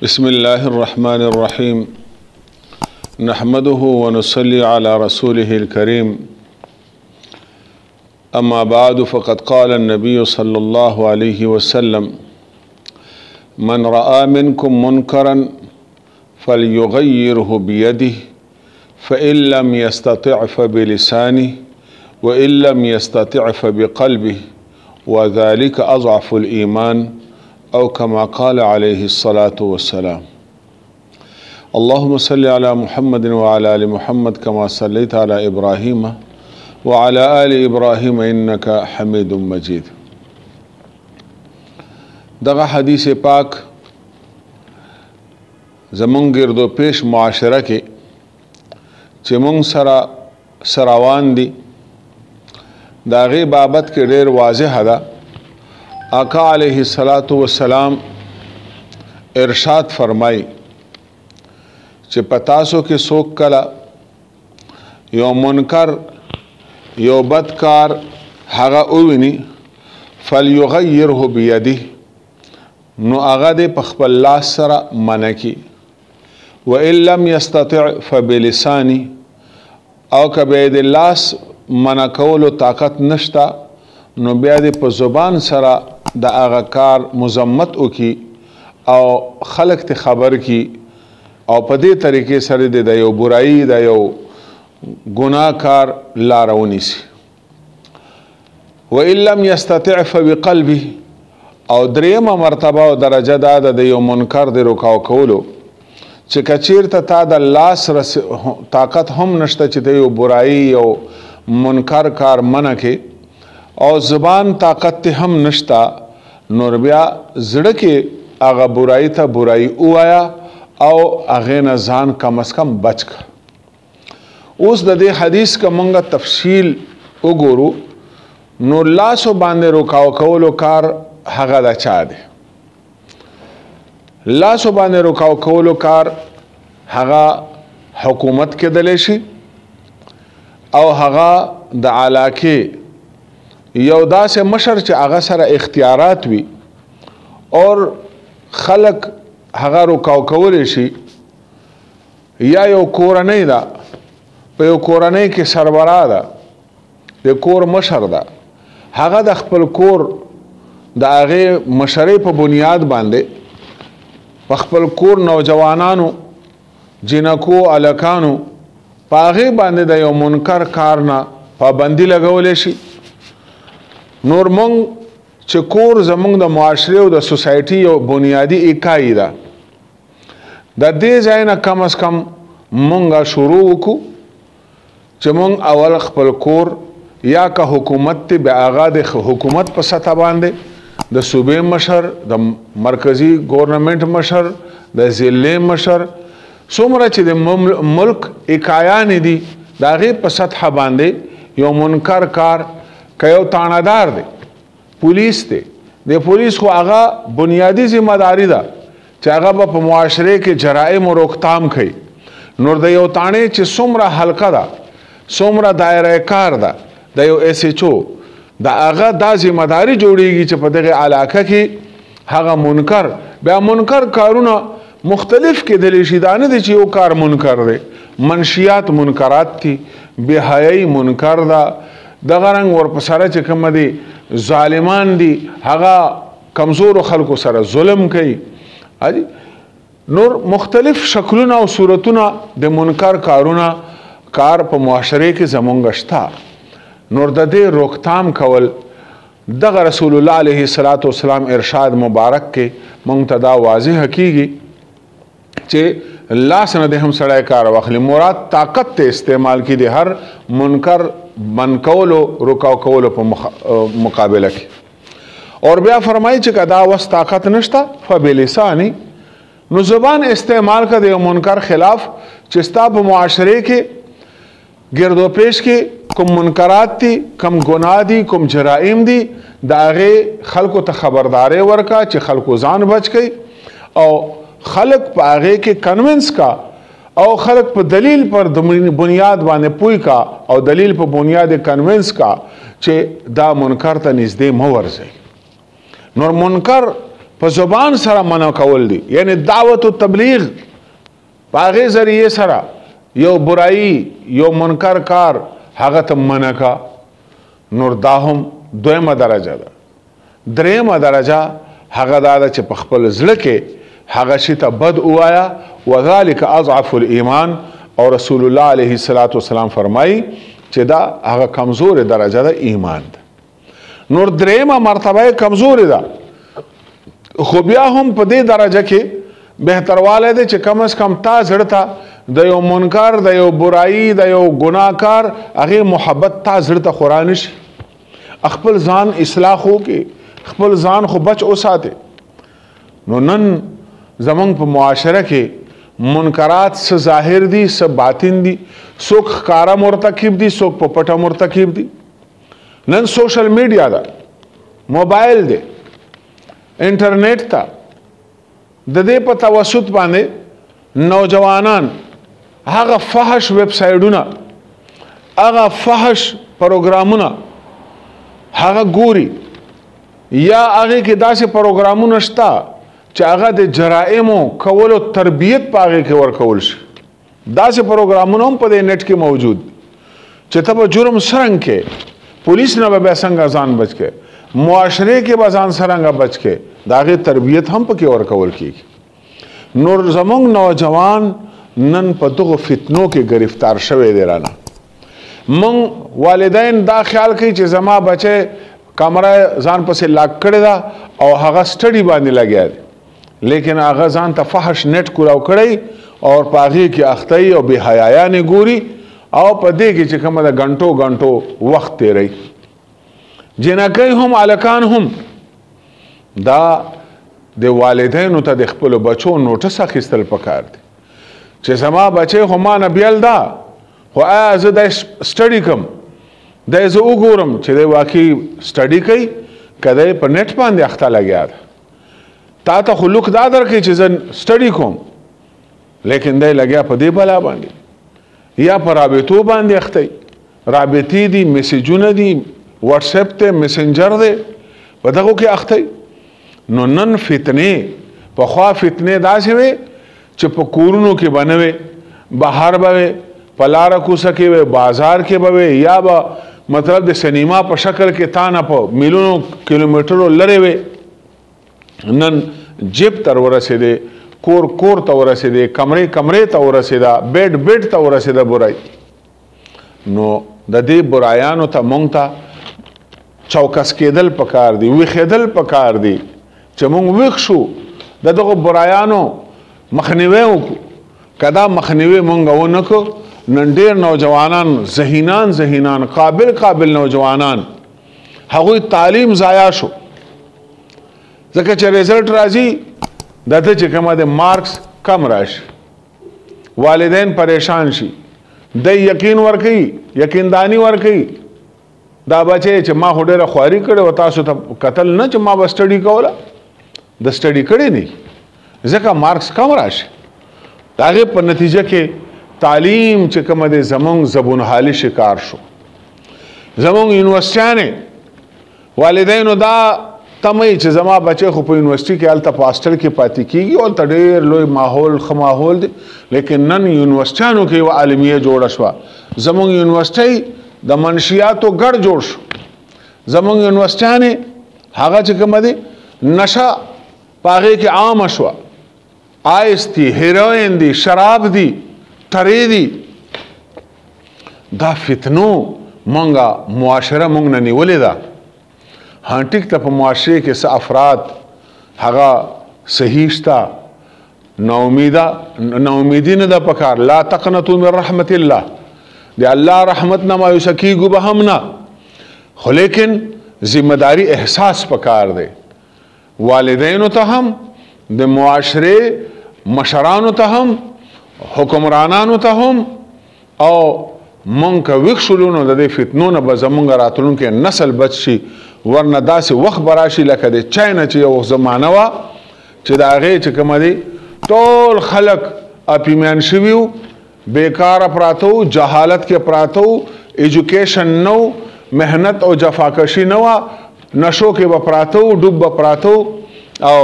बिस्मिल्लाहिर रहमानिर रहीम नहमदुहु व नुसल्ली अला रसूलिहिल करीम अम्मा बाद फ़क़द क़ाल नबी सल्लल्लाहु अलैहि वसल्लम मन रआ मिनकुम मुनकरन फ़लयुग़य्यिरहु बियदिहि फ़इन लम यस्तति' फ़बिलिसानिहि व इन लम यस्तति' फ़बिक़ल्बिहि व ज़ालिका अज़अफ़ुल ईमान औ कमा क़ाल अलैहिस्सलातु वस्सलाम। अल्लाहुम्मा सल्लि अला मुहम्मदिन व अला आलि मुहम्मद कमा सल्लैता अला इब्राहीम व अला आलि इब्राहीम इन्नका हमीदुम मजीद। दगा हदीस पाक ज़मूंग गिरदो पेश मुआशरा के चे मुंग सरावान दी दागे बाबत के ढेर वाज़ेह दा। आका अलैहिस्सलातु वस्सलाम इरशाद फरमाई चे पतासो के सोक कला यो मुनकर यो बदकार हगा उविनी फलयुग़य्यिरहु बियदिहि नो आगा दे पखपल लास सरा मन की व इन लम यस्तति' फ़बिलिसानिहि औ कबे दे लास मना कौलो ताकत नश्ता नो बिया दे प ज़ुबान सरा द आगा कार मुज़म्मत उकी और खलक ते खबर की और पदे तरीके सर दे दयो बुराई दयो गुनाह कार लारवनी सी व इन लम यस्तति' फ़बिक़ल्बिहि और द्रेमा मर्तबा और दरजा दाद दयो मुनकर दे रुकाव कौलो चे कचीर ता द लास रस ताकत हम नश्ता चे दयो बुराई और मुनकर कार मन के और ज़ुबान ताकत ते हम नश्ता नूर बिया ज़ड़ के आगा बुराई था बुराई उआया और आगे न जान कम अज़ कम बच का उस दे हदीस का मंगा तफसील उगोरू नूर लासो बांधे रुकाव कौलो कार हगा दा चा दे लासो बांधे रुकाव कौलो कार हगा हुकूमत के दलेशी और हगा द आलाके यौदा से मशर चे आगा सारा इख्तियारात भी और खलक हगा रुकाव कौलेशी या यो कोरनई दा पे यो कोरनई के सरबरा दा दे कोर मशर दा हगा द खपल कोर द आगे मशरे पर बुनियाद बांधे खपल कोर नौजवानानु जिनको अलकानु पागे बांधे द यो मुनकर कारना पाबंदी लगौलेशी नूर मंग चकोर जमंग द मुआशरे द सोसाइटी यो बुनियादी इकाई दा द दे जाए ना कम अज़ कम मंगा शुरू को चमंग अवल खपल कोर या का हुकूमत ते बेआगा दे हुकूमत पर सतह बांधे द सूबे मशर द मरकजी गवर्नमेंट मशर द ज़िले मशर सोमरा चे दे मुल्क इकाया निधि दागे पर सतह बांधे यो मुनकर कार कयो तानादार दे पुलिस दे पुलिस को आगा बुनियादी जिम्मेदारी दा चागा बप मुआशरे के जराइम और रोकथाम खई नूर दयो ताने चे सोमरा हल्का दा सोमरा दायरा कार दा दयो SHO दा आगा दा जिम्मेदारी जोड़ेगी चे पते के इलाका की हगा मुनकर बया मुनकर कारुना मुख्तलिफ के दलेशिदाने दे चे वो कार मुनकर दे मनशियात मुनकरात थी बेहयाई मुनकर दा दगरंग और पसारा चकम दी ज़ालिमान दी हगा कमज़ोर खल्को सरा जुल्म कई हाजी नूर मुख्तलिफ शक्लुना और सूरतुना दे मुनकर कारुना कार प मुआशरे के ज़मंगश्ता नूर दे रोकथाम कवल दग रसूलुल्लाह अलैहिस्सलातु वस्सलाम इरशाद मुबारक के मुंतदा वाज़ेह कीगी चे लास न दे हम सड़ाए कार वखली मुराद ताकत ते इस्तेमाल की दे हर मुनकर मन कौलो रुकाव कौलो पर मुकाबला की और ब्या फरमाई चे कदा वस ताकत नश्ता फ़बिलिसानी नु ज़ुबान इस्तेमाल का दे मुनकर खिलाफ चिस्ता पर मुआशरे के गिरदो पेश के कुम मुनकरात थी कम गुनाह दी कुम जराइम दी दागे खल्को त खबरदारे वर्का चे खल्को जान बच गई और खलक पागे के कन्विंस का और खलक पर दलील पर बुनियाद बाने पुई का और दलील पर बुनियाद कन्विंस का चे दा मुनकर त निज़दे मवर जाए नूर मुनकर په زبان سره منع کول دي، یعنی دعوت و تبلیغ په هغې ذریعې سره یو برایي یو منکر کار هغه ته منع کا. نور دا هم دویمه درجه ده. دریمه درجه هغه دا ده چې په خپل زړه کې هغه شي ته بد ووایه، وذلک اضعف الایمان، او رسول الله علیه السلام فرمایي چې دا هغه کمزور درجه ده ایمان ده. نور دریمه مرتبه کمزور ده، خو بیا هم په دې درجه کې بهتروالی دی چې کم از کم تا زړه ته د یو منکر د یو برایي د یو ګناهکار هغې محبت تا زړه ته خورا نشي. خپل ځان اصلاح وکړي، خپل ځان خو بچ وساتې. نو نن زمونږ په معاشره کې منکرات څه ظاهر دي څه باطن دي، څوک ښکاره مرتکب دي څوک په پټه مرتکب دي. نن سوشل میډیا ده، موبایل دی، انټرنیټ ته د دې په توسط باندې نوجوانان هغه فحش ویب سایډونه هغه فحش پروګرامونه هغه ګوري، یا هغې کې داسې پروګرامونه شته چې هغه د جرائمو کولو تربیت په هغې کې ورکول شي. داسې پروګرامونه هم په دې نیټ کې موجود چې ته به جرم څرنګ کې، پولیس نه به بیا څنګه ځان بچ کې، معاشرې کې به ځان څرنګه بچ کې، د هغې تربیت هم پکې ورکول کېږي. نور زمونږ نوجوان نن په دغو فتنو کې گرفتار شوی دی. رانه مونږ والدین دا خیال کوي چې زما بچی کمره ځان پسې لاک کړې ده او هغه سټډي باندې لګیا دی، لیکن هغه ځان ته فحش نیټ کولاو کړی او په هغې کې اخته او بې حیایانې ګوري او په دې کې چې کومه ده ګنټو ګنټو وخت تیروي. جنکۍ هم هلکان هم دا د والدینو ته د خپلو بچو نوټس اخیستل پکار دی چې زما بچی خو ما نه بیل ده، خو آیا زه دی سټډي کوم، دی زه وګورم چې دی واقعي سټډي کوي که دی په نیټ باندې اخته لګیا ده. تا ته خو لوک دا درکوي چې زه سټډي کوم، لیکن دی لګیا په دې بلا باندې یا په رابطو باندې اخته. رابطې دي، میسیجونه دي، واتساپ دی، میسنجر دی، په دغو کې اخته. نو نن فتنې، پخوا فتنې داسې وې چې په کورونو کې به نه وې، بهر به وې، په لاره کوڅه کې وې، بازار کې به وې، یا به مطلب د سینما په شکل کې تا نه په میلیونو کیلومیټرو لرې وې. نن جیب ته ورسېدې، کور کور ته ورسېدې، کمرې کمرې ته ورسېده، بیډ بیډ ته ورسېده برای. نو د دې برایانو ته مونږ ته چوکس کېدل پکار دي، ویښېدل پکار دي چې مونږ ویښ شو، د دغو برایانو مخنیوی وکړو. که دا مخنیوی مونږ ونه کړو، نن ډېر نوجوانان ذهینان قابل نوجوانان هغوی تعلیم ضایع شو، ځکه چې ریزلټ راځي د ده چې کومه د مارکس کم راشي، والدین پریشان شي، دی یقین ورکوي، یقینداني ورکوي دا بچی چې ما خو ډېره خواري کړې وه، تاسو ته کتل نه چې ما به سټډي کوله، د سټډي کړې نه ځکه مارکس کم راشي. د هغې په نتیجه کې تعلیم چې کومه دی زمونږ زبونحالي شکار شو. زمونږ یونیورسټیانې والدینو دا تمه چې زما بچی خو په یونیورسټي کې هلته په هاسټل کې پاتې کېږي، هلته ډېر لوی ماحول ښه ماحول دی، لیکن نن یونیورسټیانو کې یوه عالمیه جوړه شوه. زمونږ یونیورسټۍ د منشیاتو ګډ جوړ شو. زمونږ یونیورسټیانې هغه چې کومه دی نشه په هغې کې عامه شوه، آیس دي، هیروین دي، شراب دي، ترې دي. دا فتنو مونږه معاشره مونږ نه نیولې ده. ها ټیک ته په معاشرې کې څه افراد هغه صحیح شته، ناامیدي نه ده پکار. لا تقنطوا من رحمت الله، د الله رحمت نه مایوسه کیږو به هم نه، خو لیکن ذمہ داری احساس پکار دی. والدینو ته هم، د معاشرې مشرانو ته هم، حکمرانانو ته هم، او مونږ که ویښ شولو نو د دې فتنو نه به زمونږ راتلونکی نسل بچ شي. ورنه داسې وخت به راشي لکه د چاینا چې یو زمانه وه چې د هغې چې کومه دی ټول خلک اپیمیان شوي وو، بیکاره پراته وو، جهالت کې پراته وو، ایجوکیشن نه و، محنت او جفاکشي نه وه، نشو کې به پراته وو، ډوب به پراته وو، او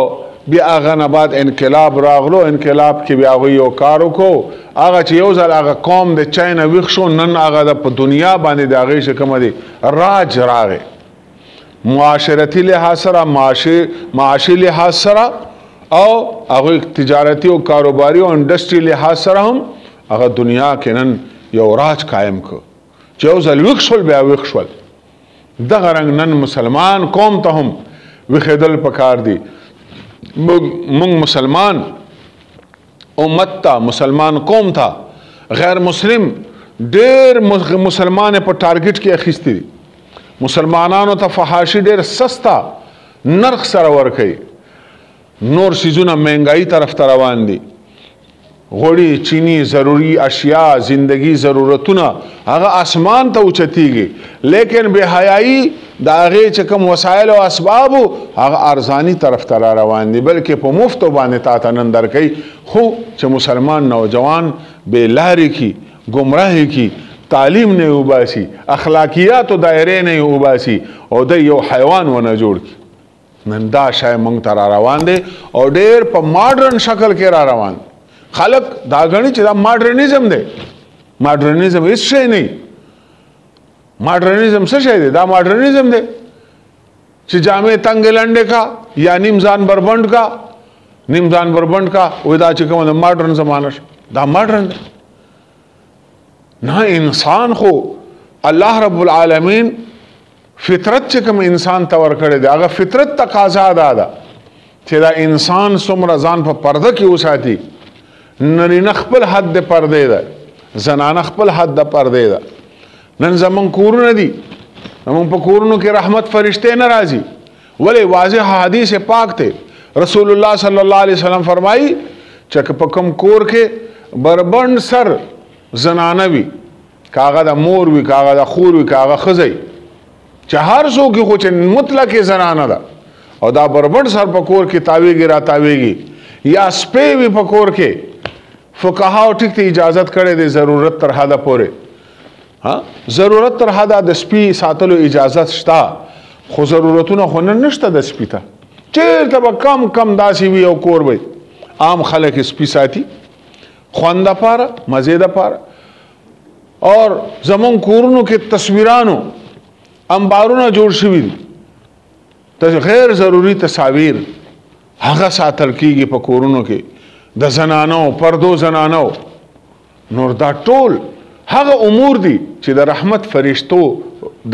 بیا هغه نه بعد انقلاب راغلو، انقلاب کې بیا هغوی یو کار وکړو، هغه چې یو ځل هغه قوم د چین ویښ شو، نن هغه په دنیا باندې د هغې چې کومه دی راج راغی، معاشرتي لحاظ سره، معاشي لحاظ سره، او هغوی تجارتي او کاروباري او انډسټري لحاظ سره هم هغه دنیا کې نن یو راج قایم کړ چې یو ځل ویښ شول بیا ویښ شول. دغه رنګ نن مسلمان قوم ته هم ویښېدل پکار دي. مونږ مسلمان امت ته، مسلمان قوم ته غیر مسلم ډېر مسلمان په ټارګټ کې اخیستي دي. مسلمانانو ته فحاشي ډېر سستا نرخ سره ورکوي، نور سیزونه مهنګایي طرف ته روان دي، غوړي، چینی، ضروري اشیاء، زندگی ضرورتونه هغه اسمان ته اوچتیږي، لیکن بے حیايي د هغې چې کوم وسایل او اسبابو هغه ارزاني طرف ته را روان دي، بلکې په مفتو باندې تا ته نن درکوي. خو چې مسلمان نوجوان بې لارې کی، ګمراهي کی، تعلیم نه وباسي، اخلاقیاتو دایرې نه وباسي او د یو حیوان ونه جوړ کی، نن دا شی موږ ته را روان دی او ډېر په ماډرن شکل کې را روان دی. خلق دا غني چې دا ماډرنیزم دی. ماډرنیزم هیڅ شی نه. ماډرنیزم څه شی دی؟ دا ماډرنیزم دی چې جامې تنګ لنډې کا یا نیم ځان بربند کا، نیم ځان بربند کا، وای دا چې کومه د ماډرن زمانه شو، دا ماډرن دی. نه، انسان خو الله رب العالمین فطرت چې کوم انسان ته ورکړی دی، هغه فطرت تقاضا ده چې دا انسان څومره ځان په پرده کې وساتي. نرینه خپل حد د پردې ده، زنانه خپل حد د پردې ده. نن زمون کورونه دي، زمون په کورونو کې رحمت فرشته نه راځي. ولې؟ واضح حدیث پاک ته رسول الله صلی الله علیه وسلم فرمایي چې په کوم کور کې بربند سر زنانه وي، کاغه د مور وي، کاغه د خور وي، کاغه خزي، چې هر څوک خو چې مطلق زنانه ده او دا بربند سر په کور کې تاویږي را تاویږي، یا سپې وي په کور کې، فقهاو ټیک ته اجازت کړی دی ضرورت تر حده پورې. ضرورت تر حده د سپي ساتلو اجازت شته، خو ضرورتونه خو نن نشته د سپي ته. چېرته به کم کم داسې وي او کور وي عام خلک سپي ساتي خوند دپاره، مزې دپاره. اور زمون کورونو کې تصویرانو انبارونه جوړ شوي دي، غیر ضروري تصاویر هغه ساتل کېږي په کورونو کې د زنانو، پردو زنانو. نور دا ټول هغه امور دي چې د رحمت فرشتو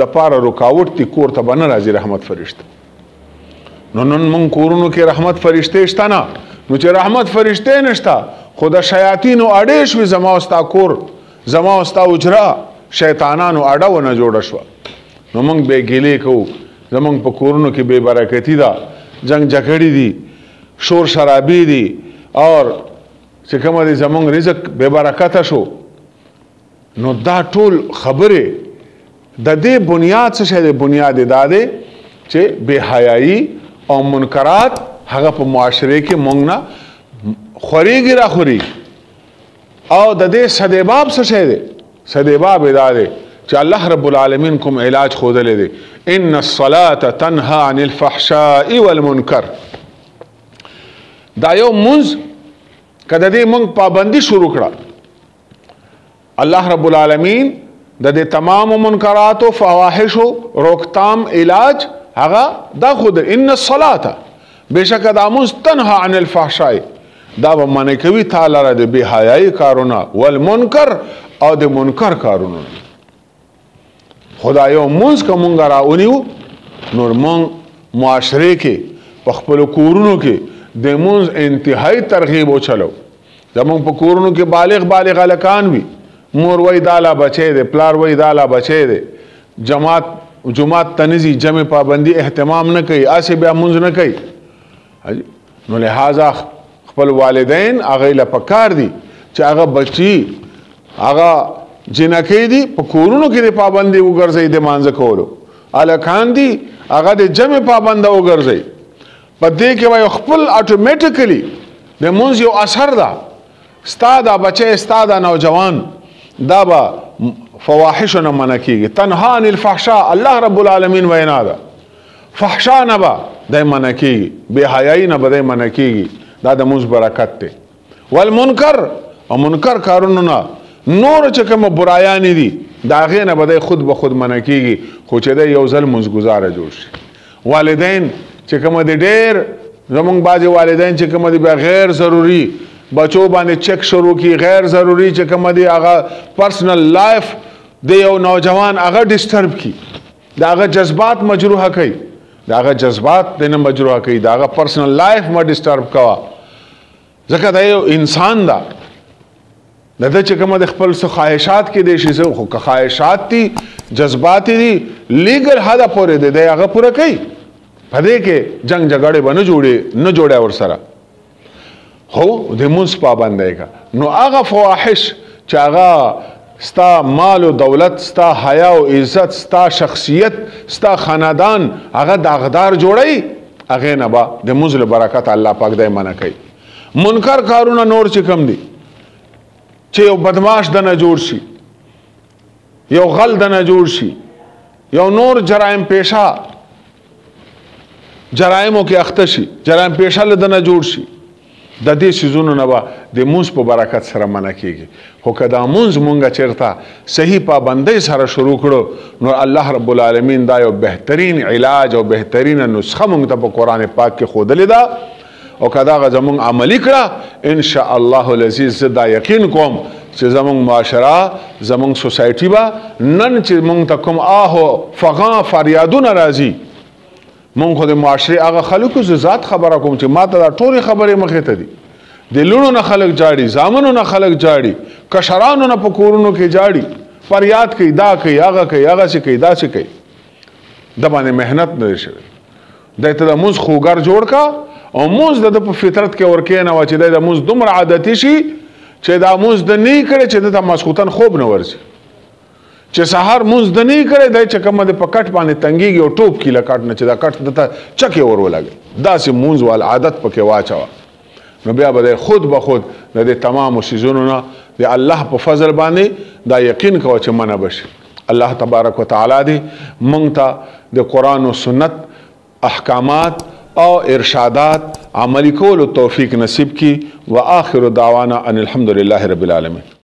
د پاره رکاوټ دي، کور ته به نه راځي رحمت فرشته. نو نن مونږ کورونو کې رحمت فرشتې شته نه. نو چې رحمت فرشتې نشته، خو د شیاطینو اډې شوې، زما او ستا کور، زما او ستا اجره شیطانانو اډه ونه جوړه شوه. نو مونږ بې ګیلې کوو، زمونږ په کورونو کې بې برکتي ده، جنگ جګړې دي، شور شرابي دي، اور چې کومه دی زمونږ رزق بې برکته شو. نو دا ټول خبرې د دې بنیاد څه شی دی؟ بنیاد یې دا دی چې بې حیایي او منکرات هغه په معاشره کې مونږ نه خورېږي را خورېږي. او د دې سدباب څه شی دی؟ سدباب یې دا دی چې الله رب العالمین کوم علاج ښودلی دی، ان الصلاة تنهى عن الفحشاء والمنکر. دا یو منځ که د دې مونږ پابندي شروع کړه، الله رب العالمین د دې تمام منکراتو، فواحشو روکتام علاج هغه دا خود ان الصلاة، بېشکه دا منځ تنهى عن الفحشاء، دا به منع کوي تا لره د بې حیایي کارونه، والمنکر او د منکر کارونه. خدا یو منځ که مونږ راونیو، نور مونږ معاشره کې په خپلو کورونو کې د منځ انتهایی ترغیب وچلو. زمونږ په کورونو کې بالغ هلکان وي، مور وای دا لا بچی دی، پلار وای دا لا بچی دی، جماعت ته نه ځي، جمع پابندي اهتمام نه کوي، هسې بیا منځ نه کوي. نو لہذا خپل والدین هغې له پکار دي چې هغه بچي هغه جنکۍ دي په کورونو کې د پابندي وګرځوي د مانځه کولو، هلکان دي هغه د جمع پابنده وګرځوي. په دې کې وایي خپل اټومیټیکلی د منځ یو اثر ده، ستا دا بچی، ستا دا نوجوان دا به فواحشو نه منع کېږي. تنهى عن الفحشاء الله رب العالمین وینا ده، فحشا نه به دای منع کیږي، بے حیايي نه به منع کیږي. دا د مونږ برکت دی. والمنکر او منکر کارونو نه نور چې کوم برایان دي دا غې نه به خود به خود منع کیږي، خو چې د یو ځل مونږ گزاره جوړ شي. والدین چې کوم دي ډېر زمونږ بعضې والدین چې کوم دي بیا غیر ضروري بچو باندې چک شروع کی، غیر ضروري چې کوم دي هغه پرسنل لایف د یو نوجوان هغه ډسټرب کی، دا هغه جذبات مجروحه کوي، دا هغه جذبات دنه مجروحه کوي، دا هغه پرسنل لایف ما ډسټرب کوا. ځکه دا یو انسان دا د چې کوم د خپل څه خواهشات کې دي شي، خو که خواهشات دي جذبات دي لیګل حد پورې دي دی هغه پوره کوي. په دې کې جنگ جګړې به نه جوړه ورسره، خو د مونږ پابندۍ کا. نو هغه فواحش چې هغه ستا مال و دولت، ستا حیا و عزت، ستا شخصیت، ستا خاندان هغه داغدار جوړی، هغه نه به د مونږ له برکت الله پاک دای منع کوي. منکر کارونه نور چې کم دي چې یو بدماش دنه جوړ شي، یو غل دنه جوړ شي، یو نور جرایم پیشه جرایمو کې اخته شي، جرایم پیشه له دنه جوړ شي، د دې سيزونو نه به د مونږ په برکت سره منع کیږي. خو که دا مونږ مونږه چیرته صحیح پابندۍ سره شروع کړو نو الله رب العالمین دا یو بهترین علاج او بهترین نسخه مونږ ته په قرآن پاک کې ښودلې ده. او که دغه زمونږ عملي کړه ان شاء الله العزیز زه دا یقین کوم چې زمونږ معاشره زمونږ سوسایټي به نن چې مونږ ته کوم آهو فغان فریادونه راځي، مونږ خو د معاشرې هغه خلکو زه ذات خبره کوم چې ما ته دا ټولې خبرې مخې ته دي. د لوڼو نه خلک جاړي، زامنو نه خلک جاړي، کشرانو نه په کورونو کې جاړي، فریاد کوي، دا کوي، هغه کوي، هغسې کوي، داسې کوي. د باندې محنت نه دی شوی. دی ته د مونځ خوګر جوړ کا او مونځ د په فطرت کې ورکېنوه چې دی د مونځ دومره عادتي شي چې دا مونځ د نه کړی چې د ته ماسخوتن خوب نه ورځي، چې سهار مونځ د نه کړی دی چې کومه د په کټ باندې تنګېږي او ټوپ کی له کټ نه چې دا کټ دته چکې ور ولګي، داسې مونځ وال عادت پکې واچوه. نو بیا به خود به خود د دې تمامو سیزونو نه د الله په فضل باندې دا یقین کوه چې منع بشي. الله تبارک وتعالی دې مونږ ته د قرآن و سنت احکامات او ارشادات عملی کولو توفیق نصیب کی. و آخر دعوانا ان الحمد لله رب العالمین.